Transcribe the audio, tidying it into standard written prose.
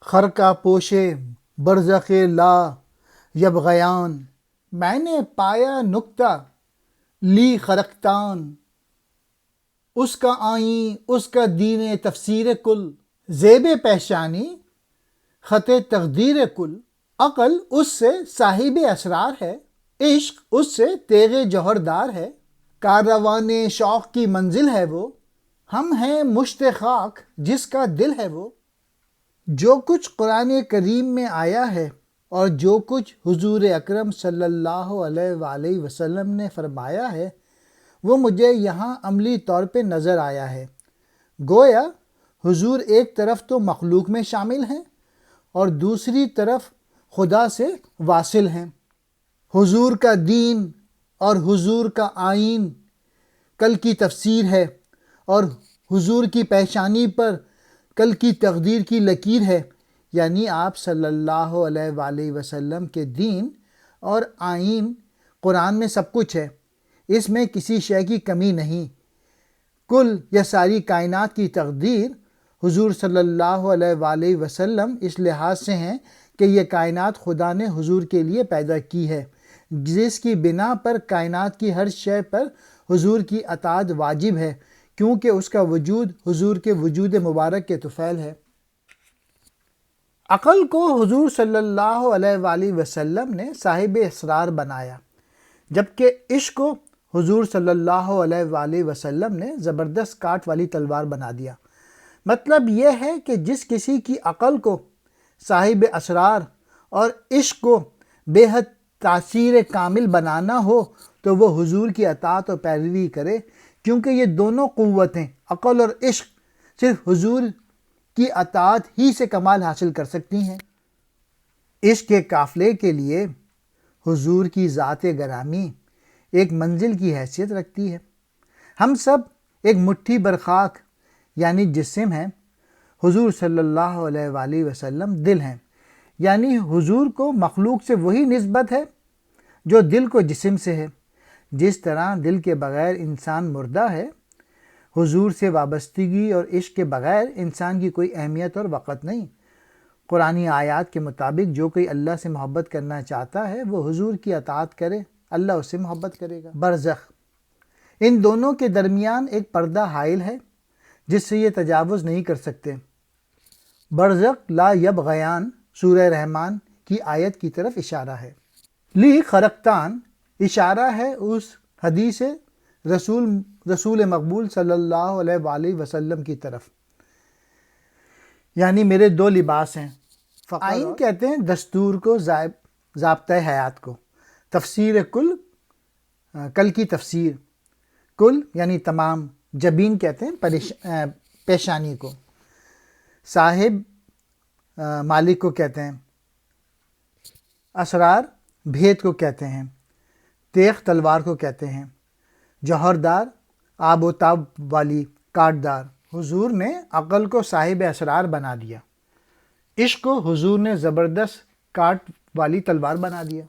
خرقہ پوشے برزخ لا یبغیان، میں نے پایا نکتہ لی خرقتان، اس کا آئین اس کا دین تفسیر کل، زیب پیشانی خط تقدیر کل، عقل اس سے صاحب اسرار ہے، عشق اس سے تیغ جوہردار ہے، کاروان شوق کی منزل ہے وہ، ہم ہیں مشت خاک جس کا دل ہے وہ۔ جو کچھ قرآن کریم میں آیا ہے اور جو کچھ حضور اکرم صلی اللہ علیہ وآلہ وسلم نے فرمایا ہے وہ مجھے یہاں عملی طور پہ نظر آیا ہے۔ گویا حضور ایک طرف تو مخلوق میں شامل ہیں اور دوسری طرف خدا سے واصل ہیں۔ حضور کا دین اور حضور کا آئین کل کی تفسیر ہے اور حضور کی پیشانی پر کل کی تقدیر کی لکیر ہے، یعنی آپ صلی اللہ علیہ وآلہ وسلم کے دین اور آئین قرآن میں سب کچھ ہے، اس میں کسی شے کی کمی نہیں۔ کل یا ساری کائنات کی تقدیر حضور صلی اللہ علیہ وآلہ وسلم اس لحاظ سے ہیں کہ یہ کائنات خدا نے حضور کے لیے پیدا کی ہے، جس کی بنا پر کائنات کی ہر شے پر حضور کی اطاعت واجب ہے، کیونکہ اس کا وجود حضور کے وجود مبارک کے طفیل ہے۔ عقل کو حضور صلی اللہ علیہ وآلہ وسلم نے صاحب اسرار بنایا، جبکہ عشق کو حضور صلی اللہ علیہ وآلہ وسلم نے زبردست کاٹ والی تلوار بنا دیا۔ مطلب یہ ہے کہ جس کسی کی عقل کو صاحب اسرار اور عشق کو بے حد تاثیر کامل بنانا ہو تو وہ حضور کی اطاعت و پیروی کرے، کیونکہ یہ دونوں قوتیں عقل اور عشق صرف حضور کی اطاعت ہی سے کمال حاصل کر سکتی ہیں۔ عشق کے قافلے کے لیے حضور کی ذات گرامی ایک منزل کی حیثیت رکھتی ہے۔ ہم سب ایک مٹھی بھر خاک یعنی جسم ہیں، حضور صلی اللہ علیہ وآلہ وسلم دل ہیں، یعنی حضور کو مخلوق سے وہی نسبت ہے جو دل کو جسم سے ہے۔ جس طرح دل کے بغیر انسان مردہ ہے، حضور سے وابستگی اور عشق کے بغیر انسان کی کوئی اہمیت اور وقت نہیں۔ قرآنی آیات کے مطابق جو کوئی اللہ سے محبت کرنا چاہتا ہے وہ حضور کی اطاعت کرے، اللہ اس سے محبت کرے گا۔ برزخ، ان دونوں کے درمیان ایک پردہ حائل ہے جس سے یہ تجاوز نہیں کر سکتے۔ برزخ لا یبغیان سورہ رحمان کی آیت کی طرف اشارہ ہے۔ لی خرقتان اشارہ ہے اس حدیث رسول مقبول صلی اللہ علیہ وآلہ وسلم کی طرف، یعنی میرے دو لباس ہیں۔ آئین کہتے ہیں دستور کو، ضابطۂ حیات کو۔ تفسیر کل، کل کی تفسیر، کل یعنی تمام۔ جبین کہتے ہیں پیشانی کو۔ صاحب مالک کو کہتے ہیں۔ اسرار بھید کو کہتے ہیں۔ تیغ تلوار کو کہتے ہیں۔ جوہردار آب و تاب والی کاٹدار۔ حضور نے عقل کو صاحب اسرار بنا دیا، عشق کو حضور نے زبردست کاٹ والی تلوار بنا دیا۔